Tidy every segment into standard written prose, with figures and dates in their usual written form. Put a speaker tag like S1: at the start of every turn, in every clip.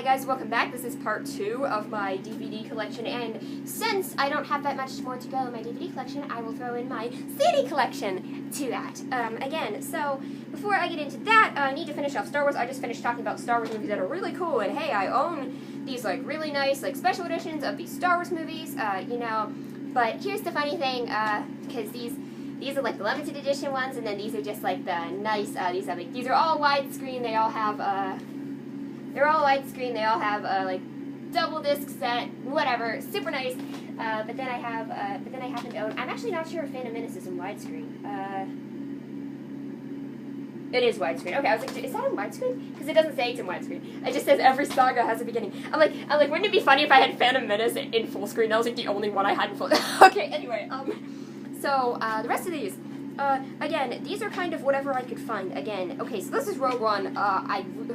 S1: Hi guys, welcome back. This is part 2 of my DVD collection, and since I don't have that much more to go in my DVD collection, I will throw in my CD collection to that. Again, so before I get into that, I need to finish off Star Wars. I just finished talking about Star Wars movies that are really cool, and hey, I own these like really nice like special editions of these Star Wars movies, but here's the funny thing, because these are like the limited edition ones, and then these are just like the nice, these are all widescreen. They all have, they're all widescreen. They all have like double disc set, whatever, super nice. But then I happen to own. I'm actually not sure if Phantom Menace is in widescreen. It is widescreen. Okay, I was like, is that in widescreen? Because it doesn't say it's in widescreen. It just says every saga has a beginning. I'm like, wouldn't it be funny if I had Phantom Menace in full screen? That was like the only one I had in full. Okay, anyway, so the rest of these. Again, these are kind of whatever I could find. Again, okay, so this is Rogue One.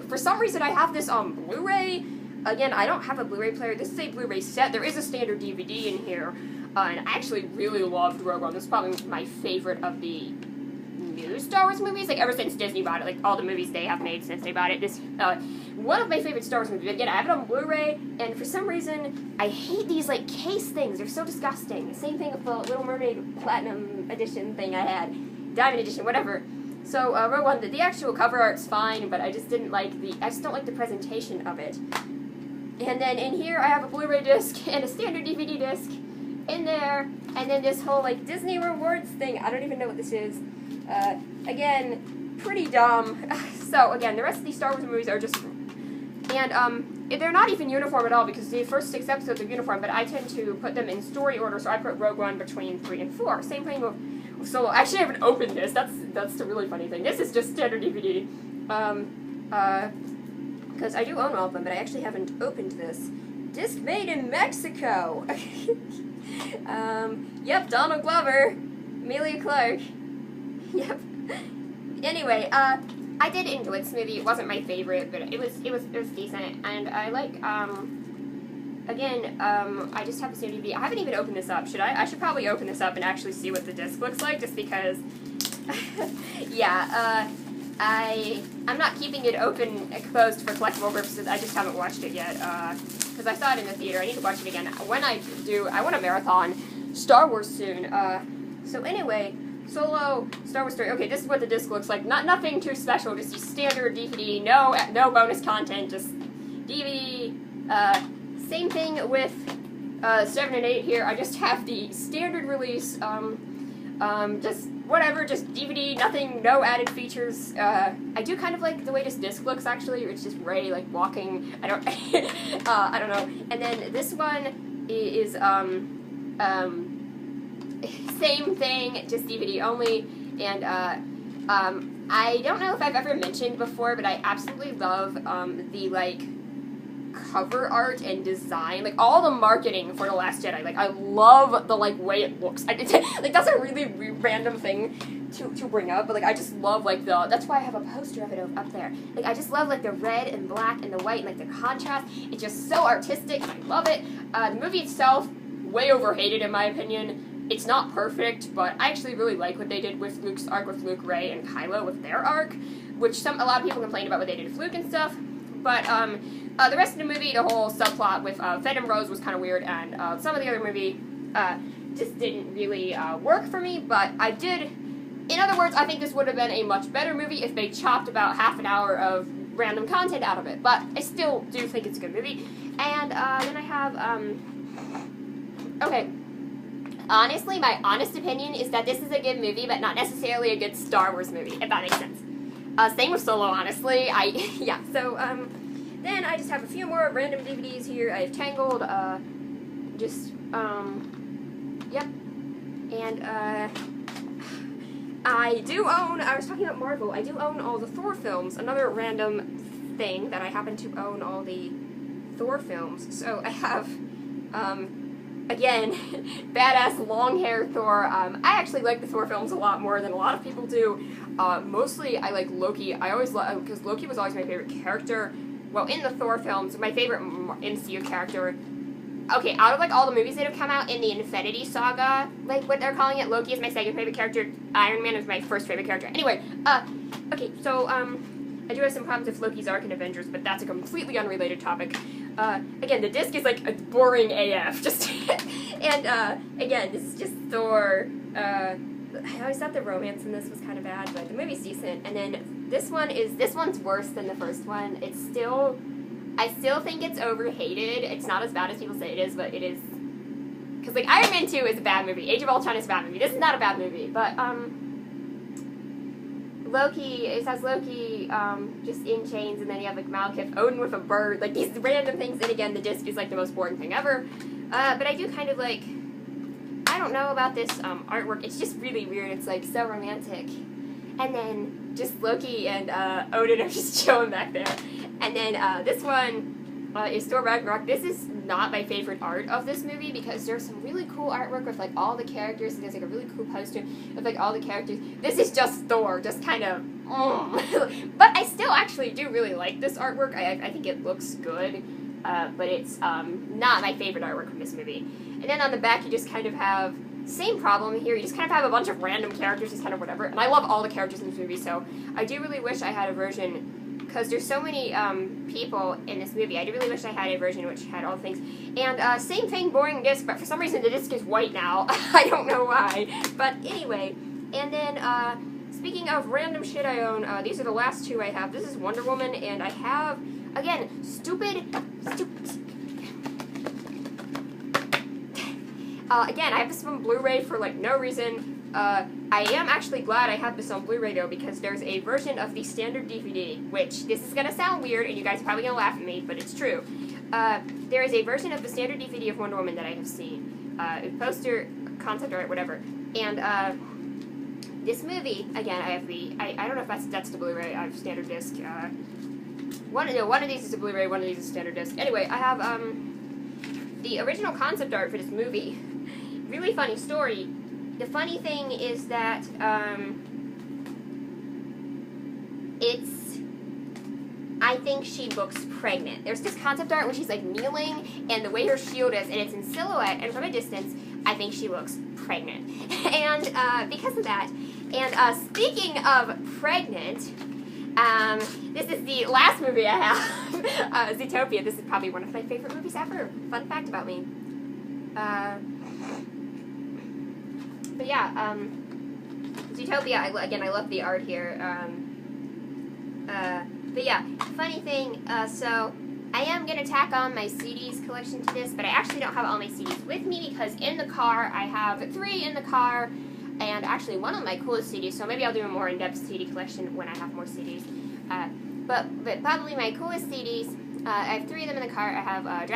S1: For some reason, I have this on Blu-ray. Again, I don't have a Blu-ray player. This is a Blu-ray set. There is a standard DVD in here. And I actually really loved Rogue One. This is probably my favorite of the new Star Wars movies. Like, ever since Disney bought it. Like, all the movies they have made since they bought it. This, one of my favorite Star Wars movies. Again, I have it on Blu-ray. And for some reason, I hate these, like, case things. They're so disgusting. Same thing with the Little Mermaid Platinum Edition thing I had. Diamond Edition, whatever. So, Rogue One, the actual cover art's fine, but I just don't like the presentation of it. And then in here, I have a Blu-ray disc and a standard DVD disc in there, and then this whole, like, Disney Rewards thing. I don't even know what this is. Again, pretty dumb. So, again, the rest of these Star Wars movies are just... And, they're not even uniform at all, because the first 6 episodes are uniform, but I tend to put them in story order, so I put Rogue One between 3 and 4. Same thing with Solo. Actually, I haven't opened this. That's the really funny thing. This is just standard DVD. Because I do own all of them, but I actually haven't opened this. Disc made in Mexico! Yep, Donald Glover. Emilia Clarke. Yep. Anyway, I did enjoy this movie. It wasn't my favorite, but it was decent. And I like, again, I just have the DVD. I haven't even opened this up. Should I? I should probably open this up and actually see what the disc looks like, just because, yeah, I'm not keeping it open, exposed for collectible purposes. I just haven't watched it yet, because I saw it in the theater. I need to watch it again. When I do, I want to marathon Star Wars soon. So anyway, Solo, Star Wars Story. Okay, this is what the disc looks like. Nothing too special, just your standard DVD. No bonus content, just DVD. Same thing with 7 and 8 here. I just have the standard release. Just whatever, just DVD, nothing, no added features. I do kind of like the way this disc looks, actually. It's just Rey, like, walking. I don't, I don't know. And then this one is, same thing, just DVD only. And, I don't know if I've ever mentioned before, but I absolutely love, the, like, cover art and design, like all the marketing for The Last Jedi. Like, I love the like way it looks. Like, that's a really random thing to bring up, but like I just love like that's why I have a poster of it up there. Like, I just love like the red and black and the white and like the contrast. It's just so artistic. I love it. The movie itself, way overhated in my opinion. It's not perfect, but I actually really like what they did with Luke's arc, with Luke, Rey, and Kylo with their arc, which a lot of people complained about what they did with Luke and stuff. But, the rest of the movie, the whole subplot with Fenn and Rose was kind of weird, and some of the other movie just didn't really work for me, but I did... In other words, I think this would have been a much better movie if they chopped about half an hour of random content out of it, but I still do think it's a good movie. And then I have... Okay. Honestly, my honest opinion is that this is a good movie, but not necessarily a good Star Wars movie, if that makes sense. Same with Solo, honestly. Yeah, so, then I just have a few more random DVDs here. I have Tangled, yep. And, I do own, I was talking about Marvel, I do own all the Thor films. Another random thing that I happen to own all the Thor films. So I have, again, badass long hair Thor. I actually like the Thor films a lot more than a lot of people do. Mostly I like Loki. I always love, because Loki was always my favorite character. Well, in the Thor films, my favorite MCU character. Okay, out of like all the movies that have come out in the Infinity Saga, like what they're calling it, Loki is my second favorite character. Iron Man is my first favorite character. Anyway, okay, so I do have some problems with Loki's arc in Avengers, but that's a completely unrelated topic. Again, the disc is like a boring AF, just, and, again, this is just Thor. I always thought the romance in this was kind of bad, but the movie's decent. And then this one's worse than the first one. I still think it's overhated. It's not as bad as people say it is, but it is. Because, like, Iron Man 2 is a bad movie. Age of Ultron is a bad movie. This is not a bad movie, but, Loki, it has Loki, just in chains, and then you have, like, Malekith, Odin with a bird, like, these random things, and again, the disc is, like, the most boring thing ever. But I do kind of, like, I don't know about this, artwork. It's just really weird. It's, like, so romantic. And then just Loki and, Odin are just chilling back there. And then, this one, is Thor Ragnarok. This is not my favorite art of this movie because there's some really cool artwork with, like, all the characters, and there's, like, a really cool poster with, like, all the characters. This is just Thor, just kind of, But I still actually do really like this artwork. I think it looks good, but it's, not my favorite artwork from this movie. And then on the back, you just kind of have, same problem here, you just kind of have a bunch of random characters, just kind of whatever, and I love all the characters in this movie, so I do really wish I had a version, because there's so many people in this movie. I do really wish I had a version which had all the things. And same thing, boring disc, but for some reason the disc is white now. I don't know why. But anyway, and then speaking of random shit I own, these are the last two I have. This is Wonder Woman, and I have, again, stupid. Again, I have this on Blu-ray for, like, no reason. I am actually glad I have this on Blu-ray, though, because there's a version of the standard DVD, which, this is gonna sound weird, and you guys are probably gonna laugh at me, but it's true. There is a version of the standard DVD of Wonder Woman that I have seen. Poster, concept art, whatever. And, this movie, again, I have the, I don't know if that's the Blu-ray, I have standard disc. One of these is a Blu-ray, one of these is a standard disc. Anyway, I have, the original concept art for this movie. Really funny story. The funny thing is that, I think she looks pregnant. There's this concept art where she's, like, kneeling, and the way her shield is, and it's in silhouette, and from a distance, I think she looks pregnant. And, because of that, and, speaking of pregnant, this is the last movie I have, Zootopia. This is probably one of my favorite movies ever. Fun fact about me. But yeah, Zootopia, again, I love the art here. But yeah, funny thing, so I am going to tack on my CDs collection to this, but I actually don't have all my CDs with me because in the car, I have 3 in the car, and actually one of my coolest CDs, so maybe I'll do a more in-depth CD collection when I have more CDs. But probably my coolest CDs, I have 3 of them in the car. I have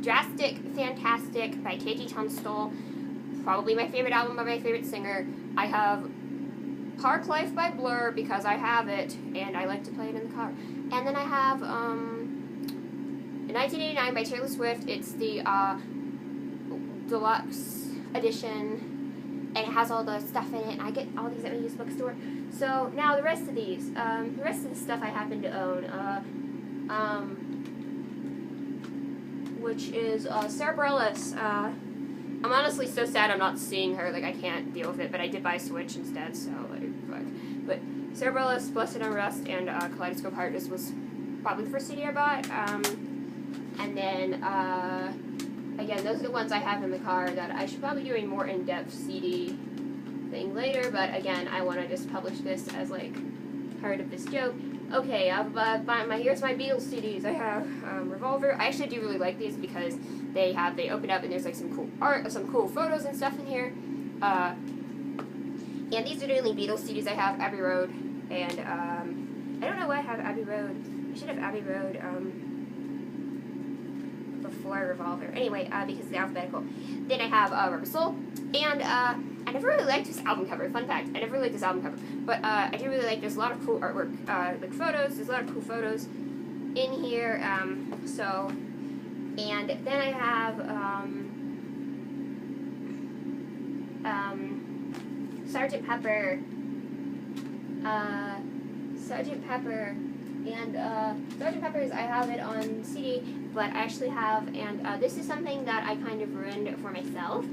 S1: Drastic Fantastic by KG Tunstall, probably my favorite album by my favorite singer. I have Park Life by Blur because I have it and I like to play it in the car. And then I have 1989 by Taylor Swift. It's the deluxe edition and it has all the stuff in it. And I get all these at my used bookstore. So now the rest of these, the rest of the stuff I happen to own, which is Sarah Bareilles. I'm honestly so sad I'm not seeing her, like, I can't deal with it, but I did buy a Switch instead, so, like, fuck. But Sarah Bareilles, Blessed Unrest, and Kaleidoscope Heart, this was probably the first CD I bought, and then, again, those are the ones I have in the car that I should probably do a more in-depth CD thing later, but again, I want to just publish this as, like, part of this joke. Okay, here's my Beatles CDs. I have Revolver. I actually do really like these because they open up and there's like some cool art, some cool photos and stuff in here. And these are the only Beatles CDs I have. Abbey Road, and I don't know why I have Abbey Road. I should have Abbey Road before Revolver. Anyway, because it's alphabetical. Then I have Rubber Soul, and I never really liked this album cover. Fun fact, I never really liked this album cover. But I do really like, there's a lot of cool artwork, like photos, there's a lot of cool photos in here, so, and then I have, Sgt. Pepper, and, Sgt. Pepper's, I have it on CD, but I actually have, and, this is something that I kind of ruined for myself,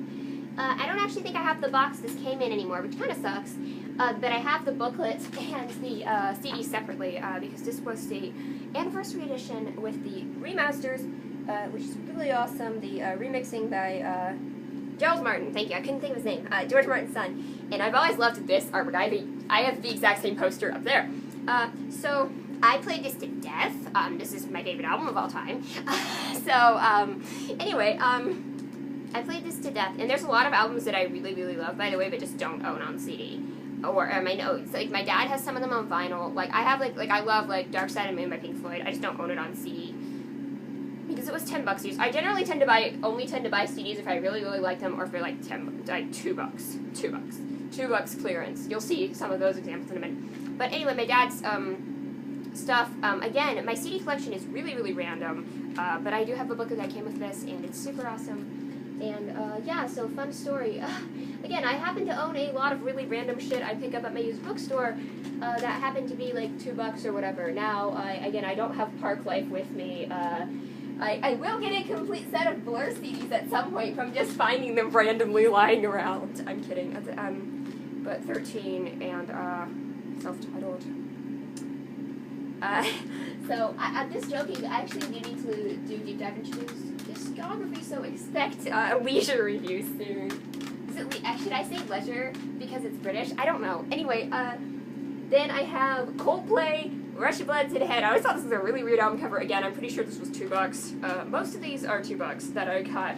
S1: I don't actually think I have the box this came in anymore, which kind of sucks. But I have the booklet and the CD separately because this was the anniversary edition with the remasters, which is really awesome. The remixing by Giles Martin. Thank you. I couldn't think of his name. George Martin's son. And I've always loved this artwork. I have the exact same poster up there. So I played this to death. This is my favorite album of all time. Anyway, I played this to death, and there's a lot of albums that I really, really love, by the way, but just don't own on CD. Or my notes. Like, my dad has some of them on vinyl. Like, I have, like I love, like, Dark Side of the Moon by Pink Floyd. I just don't own it on CD. Because it was $10 used. I generally only tend to buy CDs if I really, really like them, or if they're, like, $2. $2 clearance. You'll see some of those examples in a minute. But anyway, my dad's, stuff, again, my CD collection is really, really random, but I do have a booklet that came with this, and it's super awesome. And, yeah, so fun story. Again, I happen to own a lot of really random shit I pick up at my used bookstore that happened to be, like, $2 or whatever. Now, again, I don't have Park Life with me. I will get a complete set of Blur CDs at some point from just finding them randomly lying around. I'm kidding. But 13 and, self-titled. So, I'm just joking. I actually do need to do deep dive into discography, so expect leisure reviews soon. Should I say leisure because it's British? I don't know. Anyway, then I have Coldplay, Rush of Blood to the Head. I always thought this was a really weird album cover. Again, I'm pretty sure this was $2. Most of these are $2 that I got.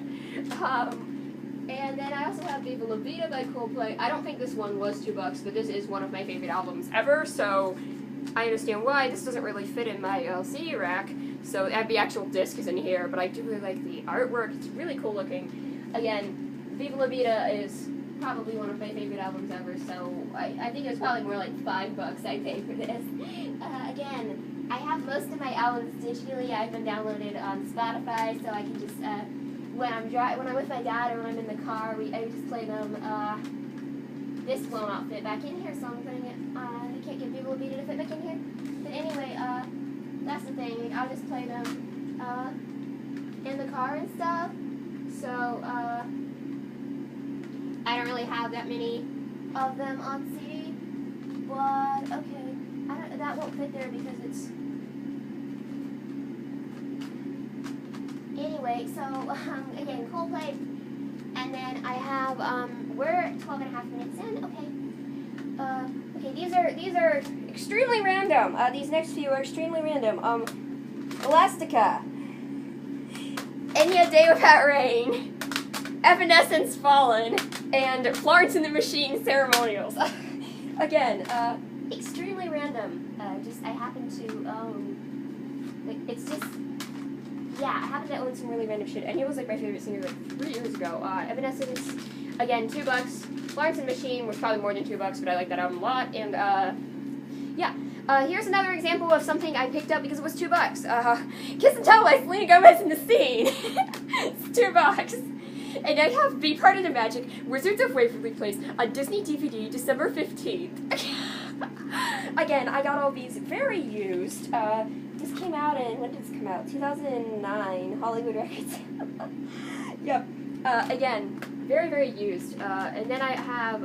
S1: And then I also have Viva La Vida by Coldplay. I don't think this one was $2, but this is one of my favorite albums ever, so I understand why. This doesn't really fit in my CD rack, so the actual disc is in here, but I do really like the artwork. It's really cool looking. Again, Viva La Vida is probably one of my favorite albums ever, so I think it's probably more like $5 I paid for this. Again, I have most of my albums digitally. I've been downloaded on Spotify, so I can just, when I'm with my dad or when I'm in the car, I just play them. This will not fit back in here, so I'm putting it, I can't get Viva La Vida to fit back in here. But anyway, that's the thing, I'll just play them, in the car and stuff. So, I don't really have that many of them on CD, but okay, that won't fit there because it's, anyway, so, again, Coldplay, and then I have, we're 12 and a half minutes in, okay, these are extremely random, these next few are extremely random, Elastica, Any A Day Without Rain, Evanescence Fallen, and Florence and the Machine Ceremonials. Again, extremely random. I happen to own, like, it's just, yeah, I happen to own some really random shit. And he was, like, my favorite singer, like, 3 years ago. Evanescence, again, $2. Florence and the Machine was probably more than $2, but I like that album a lot. And, yeah. Here's another example of something I picked up because it was $2. Kiss and Tell by Selena Gomez and The Scene. It's $2. And I have Be Part of the Magic, Wizards of Waverly Place on Disney DVD, December 15th. Again, I got all these very used. This came out in, when did this come out? 2009, Hollywood Records. Yep. Again, very, very used. And then I have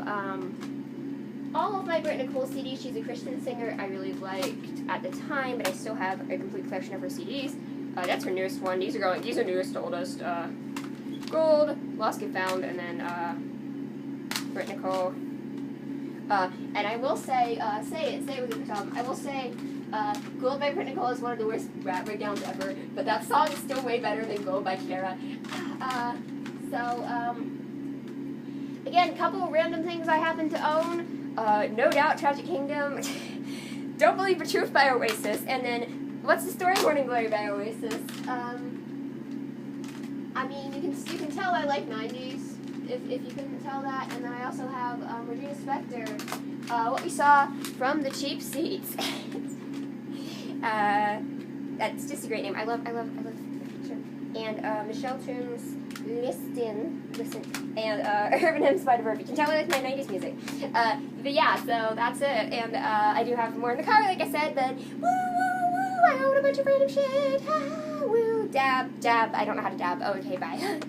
S1: all of my Brit Nicole CDs. She's a Christian singer I really liked at the time, but I still have a complete collection of her CDs. That's her newest one. These are newest to oldest. Gold, Lost Get Found, and then Brit Nicole. And I will say, say it with your tongue. I will say, Gold by Brit Nicole is one of the worst rap breakdowns ever, but that song is still way better than Gold by Kara. Again, a couple of random things I happen to own. No Doubt, Tragic Kingdom, Don't Believe the Truth by Oasis, and then What's the Story, Morning Glory by Oasis. I mean, you can tell I like 90s, if you couldn't tell that. And then I also have Regina Spektor, What We Saw from the Cheap Seats. That's just a great name. I love the picture. And Michelle Tunes, Listen, and Urban Hymns by Verve. You can tell I like my 90s music. But yeah, so that's it. And I do have more in the car, like I said, but woo, woo, woo, I own a bunch of random shit. Woo, dab. I don't know how to dab. Oh, okay, bye.